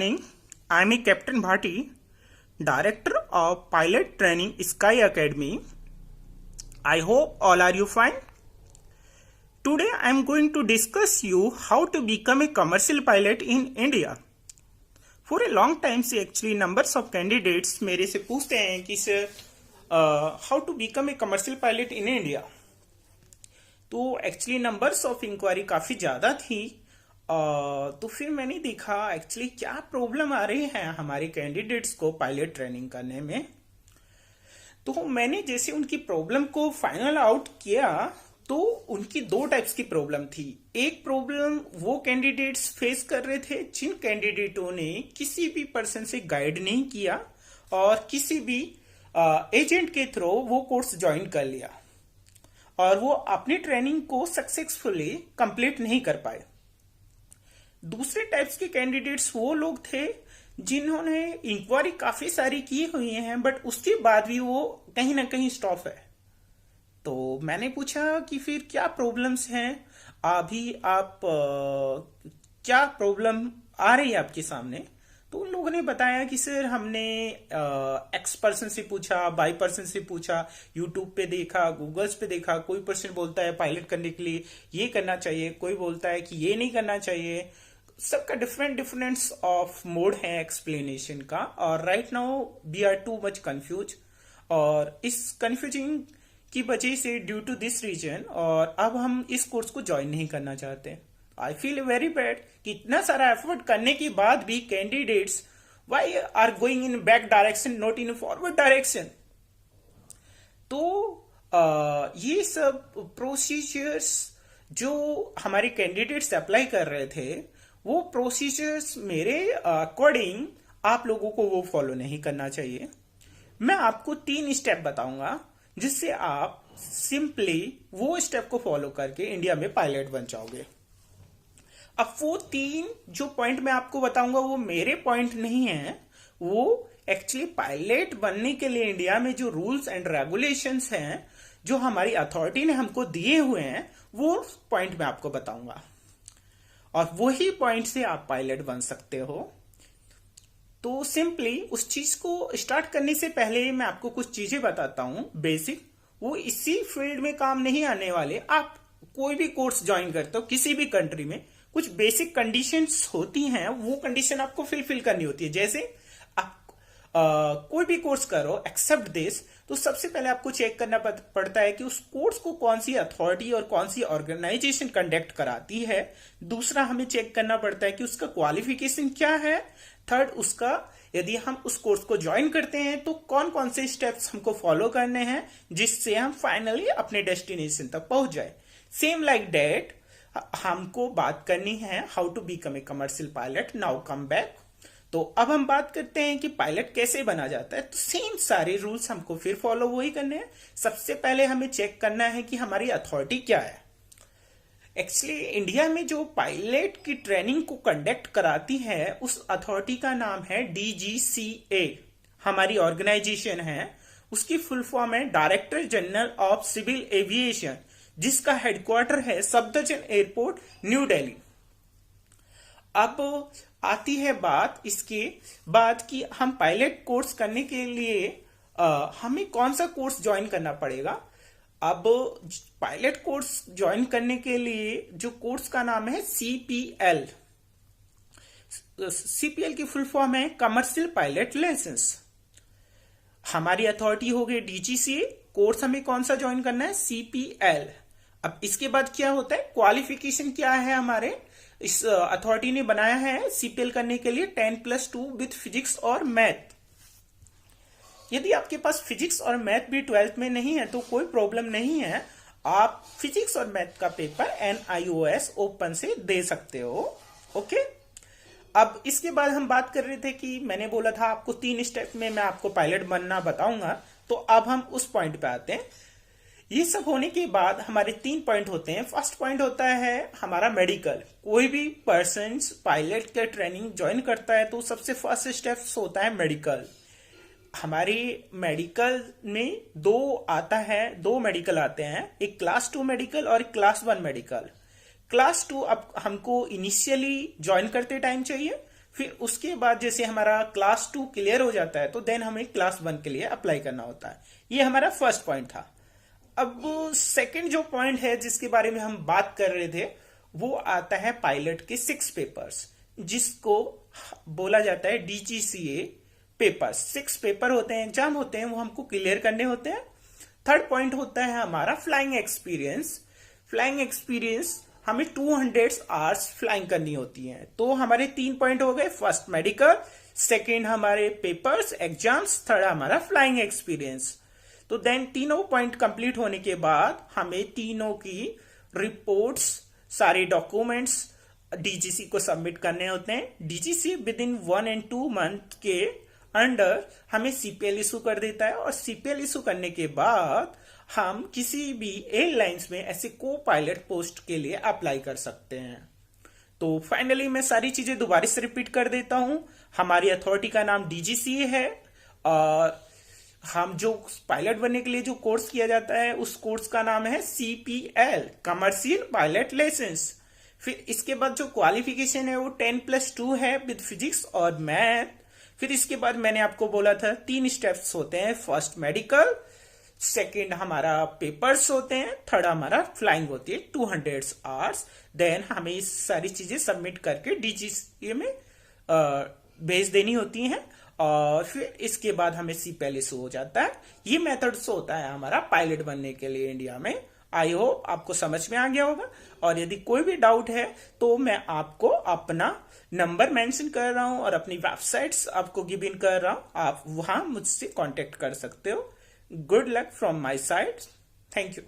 morning. I am Captain Bhati, Director of Pilot Training Sky Academy. I hope all are you fine. Today I am going to discuss you how to become a commercial pilot in India. For a long time से actually numbers of candidates मेरे से पूछते हैं कि sir how to become a commercial pilot in India. तो actually numbers of inquiry काफ़ी ज़्यादा थी। तो फिर मैंने देखा एक्चुअली क्या प्रॉब्लम आ रही है हमारे कैंडिडेट्स को पायलट ट्रेनिंग करने में। तो मैंने जैसे उनकी प्रॉब्लम को फाइनल आउट किया तो उनकी दो टाइप्स की प्रॉब्लम थी। एक प्रॉब्लम वो कैंडिडेट्स फेस कर रहे थे जिन कैंडिडेटों ने किसी भी पर्सन से गाइड नहीं किया और किसी भी एजेंट के थ्रू वो कोर्स ज्वाइन कर लिया और वो अपनी ट्रेनिंग को सक्सेसफुली कंप्लीट नहीं कर पाए। दूसरे टाइप्स के कैंडिडेट्स वो लोग थे जिन्होंने इंक्वायरी काफी सारी की हुई हैं बट उसके बाद भी वो कहीं ना कहीं स्टॉप है। तो मैंने पूछा कि फिर क्या प्रॉब्लम्स हैं, अभी आप क्या प्रॉब्लम आ रही है आपके सामने। तो उन लोगों ने बताया कि सर हमने एक्स पर्सन से पूछा, वाई पर्सन से पूछा, यूट्यूब पे देखा, गूगल्स पे देखा। कोई पर्सन बोलता है पायलट करने के लिए ये करना चाहिए, कोई बोलता है कि ये नहीं करना चाहिए। सबका डिफरेंट ऑफ मोड है एक्सप्लेनेशन का और right now we are too much confuse. और इस कंफ्यूजिंग की वजह से ड्यू टू दिस रीजन और अब हम इस कोर्स को ज्वाइन नहीं करना चाहते। आई फील वेरी बैड कि इतना सारा एफर्ट करने के बाद भी candidates why are going in back direction not in forward direction. तो ये सब प्रोसीजर्स जो हमारे कैंडिडेट्स अप्लाई कर रहे थे वो प्रोसीजर्स मेरे अकॉर्डिंग आप लोगों को वो फॉलो नहीं करना चाहिए। मैं आपको 3 स्टेप बताऊंगा जिससे आप सिंपली वो स्टेप को फॉलो करके इंडिया में पायलट बन जाओगे। अब वो 3 जो पॉइंट मैं आपको बताऊंगा वो मेरे पॉइंट नहीं है, वो एक्चुअली पायलट बनने के लिए इंडिया में जो रूल्स एंड रेगुलेशंस हैं जो हमारी अथॉरिटी ने हमको दिए हुए हैं वो पॉइंट मैं आपको बताऊंगा और वही पॉइंट से आप पायलट बन सकते हो। तो सिंपली उस चीज को स्टार्ट करने से पहले मैं आपको कुछ चीजें बताता हूं बेसिक। वो इसी फील्ड में काम नहीं आने वाले। आप कोई भी कोर्स ज्वाइन करते हो किसी भी कंट्री में कुछ बेसिक कंडीशंस होती हैं, वो कंडीशन आपको फिलफिल करनी होती है। जैसे आप कोई भी कोर्स करो एक्सेप्ट दिस, तो सबसे पहले आपको चेक करना पड़ता है कि उस कोर्स को कौन सी अथॉरिटी और कौन सी ऑर्गेनाइजेशन कंडक्ट कराती है। दूसरा हमें चेक करना पड़ता है कि उसका क्वालिफिकेशन क्या है। थर्ड उसका यदि हम उस कोर्स को ज्वाइन करते हैं तो कौन कौन से स्टेप्स हमको फॉलो करने हैं जिससे हम फाइनली अपने डेस्टिनेशन तक पहुंच जाए। सेम लाइक दैट हमको बात करनी है how to become a commercial pilot. Now come back. तो अब हम बात करते हैं कि पायलट कैसे बना जाता है। तो सेम सारे रूल्स हमको फिर फॉलो वही करने हैं। सबसे पहले हमें चेक करना है कि हमारी अथॉरिटी क्या है। एक्चुअली इंडिया में जो पायलट की ट्रेनिंग को कंडक्ट कराती है उस अथॉरिटी का नाम है DGCA। हमारी ऑर्गेनाइजेशन है, उसकी फुल फॉर्म है director general of civil aviation, जिसका हेडक्वार्टर है सफदरजंग एयरपोर्ट न्यू दिल्ली। अब आती है बात इसके बाद कि हम पायलट कोर्स करने के लिए हमें कौन सा कोर्स ज्वाइन करना पड़ेगा। अब पायलट कोर्स ज्वाइन करने के लिए जो कोर्स का नाम है CPL। CPL की फुल फॉर्म है कमर्शियल पायलट लाइसेंस। हमारी अथॉरिटी हो गई DGCA। कोर्स हमें कौन सा ज्वाइन करना है CPL। अब इसके बाद क्या होता है, क्वालिफिकेशन क्या है हमारे इस अथॉरिटी ने बनाया है CPL करने के लिए 10+2 विथ फिजिक्स और मैथ। यदि आपके पास फिजिक्स और मैथ भी 12th में नहीं है तो कोई प्रॉब्लम नहीं है, आप फिजिक्स और मैथ का पेपर NIOS ओपन से दे सकते हो। ओके। अब इसके बाद हम बात कर रहे थे कि मैंने बोला था आपको 3 स्टेप में मैं आपको पायलट बनना बताऊंगा। तो अब हम उस पॉइंट पे आते हैं। ये सब होने के बाद हमारे 3 पॉइंट होते हैं। फर्स्ट पॉइंट होता है हमारा मेडिकल। कोई भी पर्सन पायलट का ट्रेनिंग ज्वाइन करता है तो सबसे फर्स्ट स्टेप होता है मेडिकल। हमारी मेडिकल में 2 मेडिकल आते हैं, एक क्लास 2 मेडिकल और एक क्लास 1 मेडिकल। क्लास 2 अब हमको इनिशियली ज्वाइन करते टाइम चाहिए, फिर उसके बाद जैसे हमारा क्लास 2 क्लियर हो जाता है तो देन हमें क्लास 1 के लिए अप्लाई करना होता है। ये हमारा फर्स्ट पॉइंट था। अब सेकंड जो पॉइंट है जिसके बारे में हम बात कर रहे थे वो आता है पायलट के 6 पेपर्स, जिसको बोला जाता है DGCA पेपर्स। 6 पेपर होते हैं, एग्जाम होते हैं, वो हमको क्लियर करने होते हैं। थर्ड पॉइंट होता है हमारा फ्लाइंग एक्सपीरियंस। फ्लाइंग एक्सपीरियंस हमें 200 आवर्स फ्लाइंग करनी होती है। तो हमारे 3 पॉइंट हो गए, फर्स्ट मेडिकल, सेकेंड हमारे पेपर्स एग्जाम्स, थर्ड हमारा फ्लाइंग एक्सपीरियंस। तो देन तीनों पॉइंट कंप्लीट होने के बाद हमें तीनों की रिपोर्ट्स, सारे डॉक्यूमेंट्स डीजीसी को सबमिट करने होते हैं। DGC with in 1 and 2 month के अंडर हमें सीपीएल इशू कर देता है, और सीपीएल इशू करने के बाद हम किसी भी एयरलाइंस में ऐसे को पायलट पोस्ट के लिए अप्लाई कर सकते हैं। तो फाइनली मैं सारी चीजें दोबारा से रिपीट कर देता हूं। हमारी अथॉरिटी का नाम डीजीसीए है, और हम जो पायलट बनने के लिए जो कोर्स किया जाता है उस कोर्स का नाम है CPL, कमर्शियल पायलट लाइसेंस। फिर इसके बाद जो क्वालिफिकेशन है वो 10+2 है विद फिजिक्स और मैथ। फिर इसके बाद मैंने आपको बोला था 3 स्टेप्स होते हैं, फर्स्ट मेडिकल, सेकेंड हमारा पेपर्स होते हैं, थर्ड हमारा फ्लाइंग होती है 200 आवर्स। देन हमें ये सारी चीजें सबमिट करके डीजीसीए में भेज देनी होती हैं, और फिर इसके बाद हमें सीपीएल इशू हो जाता है। ये मेथड्स होता है हमारा पायलट बनने के लिए इंडिया में। आई होप आपको समझ में आ गया होगा, और यदि कोई भी डाउट है तो मैं आपको अपना नंबर मेंशन कर रहा हूं और अपनी वेबसाइट्स आपको गिव इन कर रहा हूं, आप वहां मुझसे कांटेक्ट कर सकते हो। Good luck from my side, thank you.